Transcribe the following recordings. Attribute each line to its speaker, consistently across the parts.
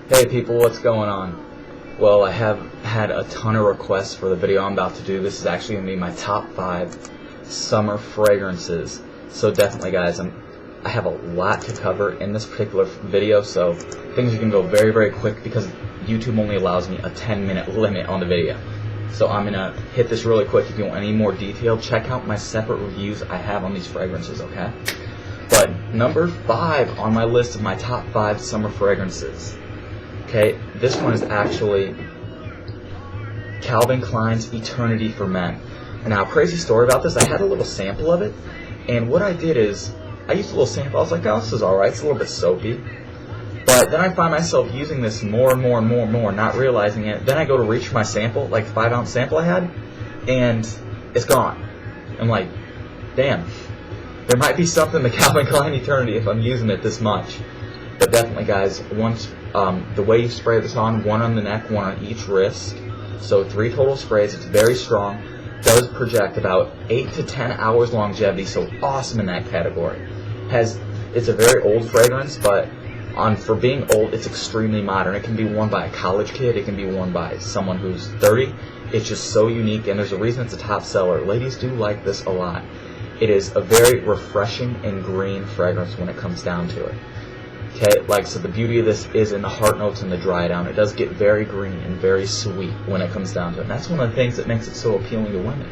Speaker 1: Hey people, what's going on? Well, I have had a ton of requests for the video I'm about to do. This is actually going to be my top 5 summer fragrances. So definitely guys, I have a lot to cover in this particular video, so things are going to go very, very quick because YouTube only allows me a 10-minute limit on the video. So I'm going to hit this really quick. If you want any more detail, check out my separate reviews I have on these fragrances, okay? But number 5 on my list of my top 5 summer fragrances. Okay, this one is actually Calvin Klein's Eternity for Men. And now, crazy story about this, I had a little sample of it, and what I did is, I used a little sample, I was like, oh, this is alright, it's a little bit soapy. But then I find myself using this more and more and more and more, not realizing it. Then I go to reach for my sample, like 5-ounce sample I had, and it's gone. I'm like, damn, there might be something to Calvin Klein Eternity if I'm using it this much. But definitely guys, once the way you spray this on, 1 on the neck, 1 on each wrist, so 3 total sprays. It's very strong, does project about 8 to 10 hours longevity, so awesome in that category. It's a very old fragrance, but for being old, it's extremely modern. It can be worn by a college kid, it can be worn by someone who's 30. It's just so unique, and there's a reason it's a top seller. Ladies do like this a lot. It is a very refreshing and green fragrance when it comes down to it. Okay, like, so the beauty of this is in the heart notes and the dry down. It does get very green and very sweet when it comes down to it. And that's one of the things that makes it so appealing to women.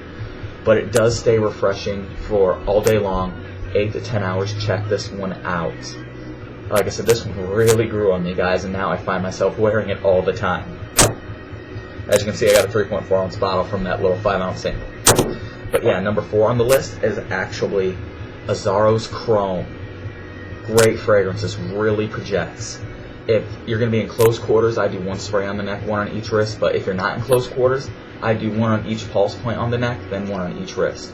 Speaker 1: But it does stay refreshing for all day long, 8 to 10 hours. Check this one out. Like I said, this one really grew on me, guys, and now I find myself wearing it all the time. As you can see, I got a 3.4 ounce bottle from that little 5-ounce sample. But yeah, number 4 on the list is actually Azzaro's Chrome. Great fragrance. This really projects. If you're going to be in close quarters, I do 1 spray on the neck, 1 on each wrist. But if you're not in close quarters, I do 1 on each pulse point on the neck, then 1 on each wrist.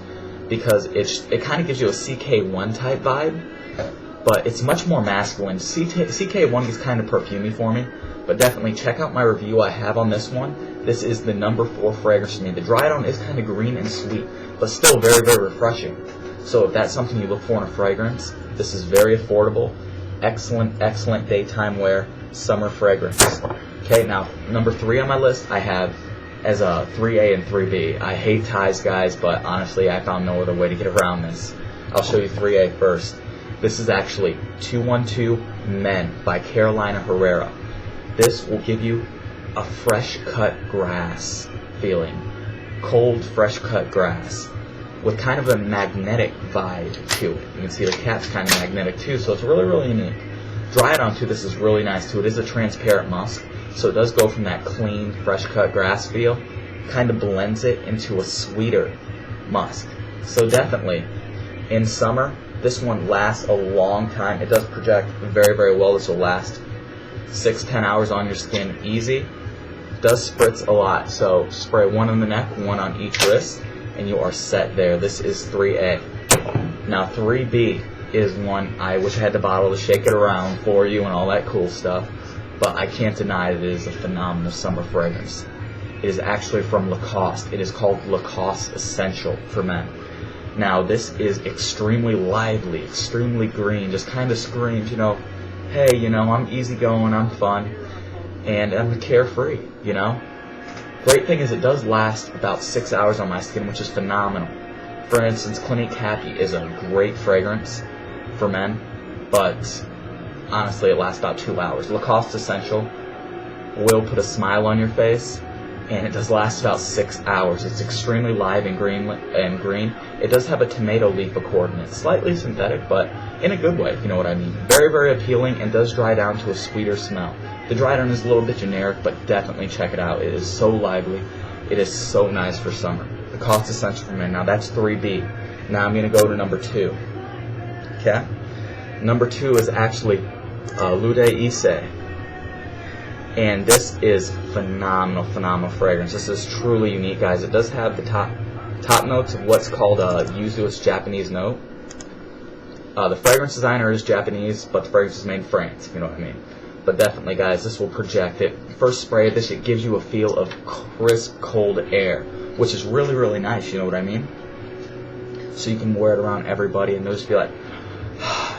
Speaker 1: Because it kind of gives you a CK1 type vibe, but it's much more masculine. CK1 gets kind of perfumey for me, but definitely check out my review I have on this one. This is the number 4 fragrance for me. The dry down is kind of green and sweet, but still very, very refreshing. So if that's something you look for in a fragrance, this is very affordable, excellent, excellent daytime wear, summer fragrance. Okay, now, number 3 on my list, I have as a 3A and 3B. I hate ties, guys, but honestly, I found no other way to get around this. I'll show you 3A first. This is actually 212 Men by Carolina Herrera. This will give you a fresh cut grass feeling. Cold, fresh cut grass with kind of a magnetic vibe to it. You can see the cap's kind of magnetic too, so it's really, really unique. Dry it on too, this is really nice too. It is a transparent musk, so it does go from that clean, fresh cut grass feel, kind of blends it into a sweeter musk. So definitely, in summer, this one lasts a long time. It does project very, very well. This will last 6-10 hours on your skin easy. It does spritz a lot, so spray 1 on the neck, 1 on each wrist, and you are set there. This is 3A. Now 3B is one I wish I had the bottle to shake it around for you and all that cool stuff, but I can't deny that it is a phenomenal summer fragrance. It is actually from Lacoste. It is called Lacoste Essential for Men. Now this is extremely lively, extremely green, just kind of screams, you know, hey, you know, I'm easygoing, I'm fun, and I'm carefree, you know. Great thing is it does last about 6 hours on my skin, which is phenomenal. For instance, Clinique Happy is a great fragrance for men, but honestly it lasts about 2 hours. Lacoste Essential will put a smile on your face, and it does last about 6 hours. It's extremely live and green. It does have a tomato leaf accord in it. Slightly synthetic, but in a good way, if you know what I mean. Very, very appealing, and does dry down to a sweeter smell. The dry down is a little bit generic, but definitely check it out. It is so lively. It is so nice for summer. Lacoste Essential for Men. Now that's 3B. Now I'm going to go to number 2. Okay? Number 2 is actually L'eau D'Issey. And this is phenomenal, phenomenal fragrance. This is truly unique, guys. It does have the top notes of what's called a Yuzu's Japanese note. The fragrance designer is Japanese, but the fragrance is made in France, if you know what I mean. But definitely, guys, this will project it. First spray of this, it gives you a feel of crisp, cold air, which is really, really nice, you know what I mean? So you can wear it around everybody and they'll just be like,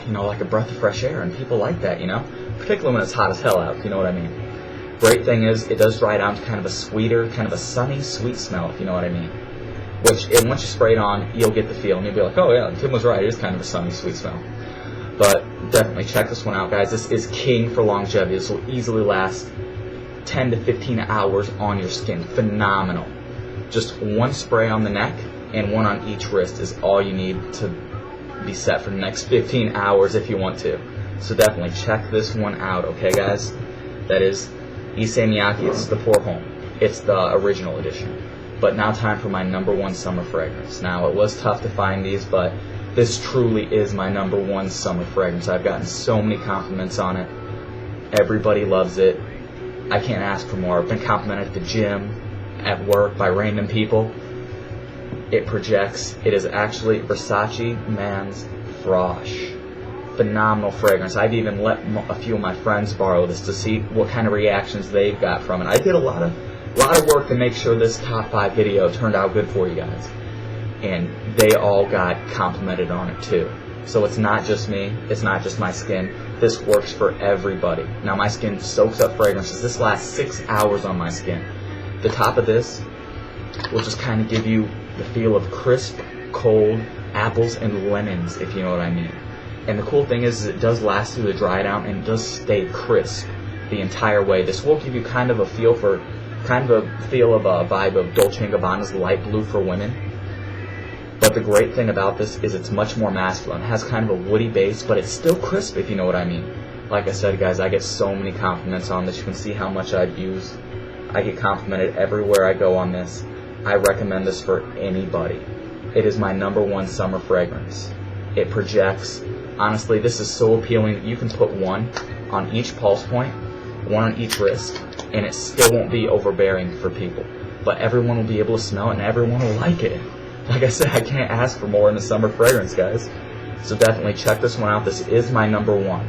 Speaker 1: you know, like a breath of fresh air, and people like that, you know? Particularly when it's hot as hell out, you know what I mean? Great thing is, it does dry down to kind of a sweeter, kind of a sunny, sweet smell, if you know what I mean. And once you spray it on, you'll get the feel, and you'll be like, oh yeah, Tim was right, it is kind of a sunny, sweet smell. But definitely check this one out, guys. This is king for longevity. This will easily last 10 to 15 hours on your skin. Phenomenal. Just one spray on the neck and one on each wrist is all you need to be set for the next 15 hours if you want to. So definitely check this one out, okay, guys? That is Issey Miyake. It's the Pour Homme. It's the original edition. But now time for my #1 summer fragrance. Now, it was tough to find these, but this truly is my #1 summer fragrance. I've gotten so many compliments on it. Everybody loves it. I can't ask for more. I've been complimented at the gym, at work, by random people. It projects. It is actually Versace Man EAU. Phenomenal fragrance. I've even let a few of my friends borrow this to see what kind of reactions they've got from it. I did a lot of work to make sure this top 5 video turned out good for you guys, and they all got complimented on it too. So it's not just me, it's not just my skin. This works for everybody. Now, my skin soaks up fragrances. This lasts 6 hours on my skin. The top of this will just kind of give you the feel of crisp, cold apples and lemons, if you know what I mean. And the cool thing is it does last through the dry down and does stay crisp the entire way. This will give you kind of a feel of a vibe of Dolce & Gabbana's light blue for women. But the great thing about this is it's much more masculine. It has kind of a woody base, but it's still crisp, if you know what I mean. Like I said, guys, I get so many compliments on this. You can see how much I've used. I get complimented everywhere I go on this. I recommend this for anybody. It is my #1 summer fragrance. It projects. Honestly, this is so appealing. You can put one on each pulse point, one on each wrist, and it still won't be overbearing for people. But everyone will be able to smell it, and everyone will like it. Like I said, I can't ask for more in the summer fragrance, guys. So definitely check this one out. This is my #1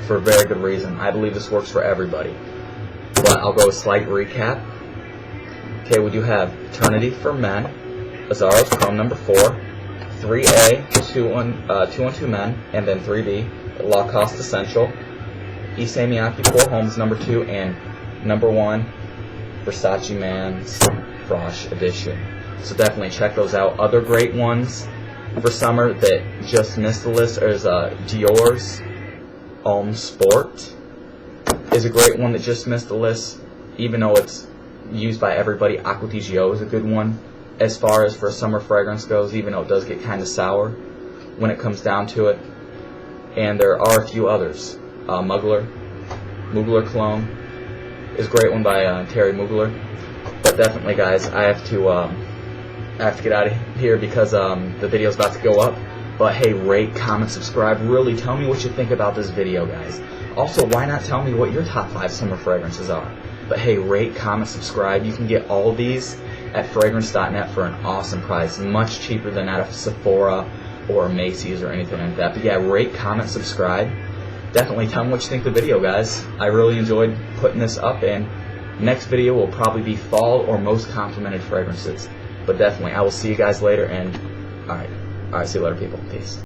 Speaker 1: for a very good reason. I believe this works for everybody. But I'll go a slight recap. Okay, we do have Eternity for Men, Azzaro Chrome #4, 3A, 212 Men, and then 3B, Lacoste Essential, Issey Miyake Pour Homme's #2, and #1, Versace Man EAU edition. So definitely check those out. Other great ones for summer that just missed the list is Dior's Homme Sport is a great one that just missed the list, even though it's used by everybody. Aqua is a good one as far as for summer fragrance goes, even though it does get kind of sour when it comes down to it. And there are a few others. Mugler Cologne is a great one by Mugler. But definitely, guys, I have to get out of here because the video's about to go up. But hey, rate, comment, subscribe. Really tell me what you think about this video, guys. Also, why not tell me what your top 5 summer fragrances are? But hey, rate, comment, subscribe. You can get all these at fragrance.net for an awesome price, much cheaper than at a Sephora or Macy's or anything like that. But yeah, rate, comment, subscribe. Definitely tell me what you think of the video, guys. I really enjoyed putting this up, and next video will probably be fall or most complimented fragrances. But definitely, I will see you guys later, and alright, see you later, people. Peace.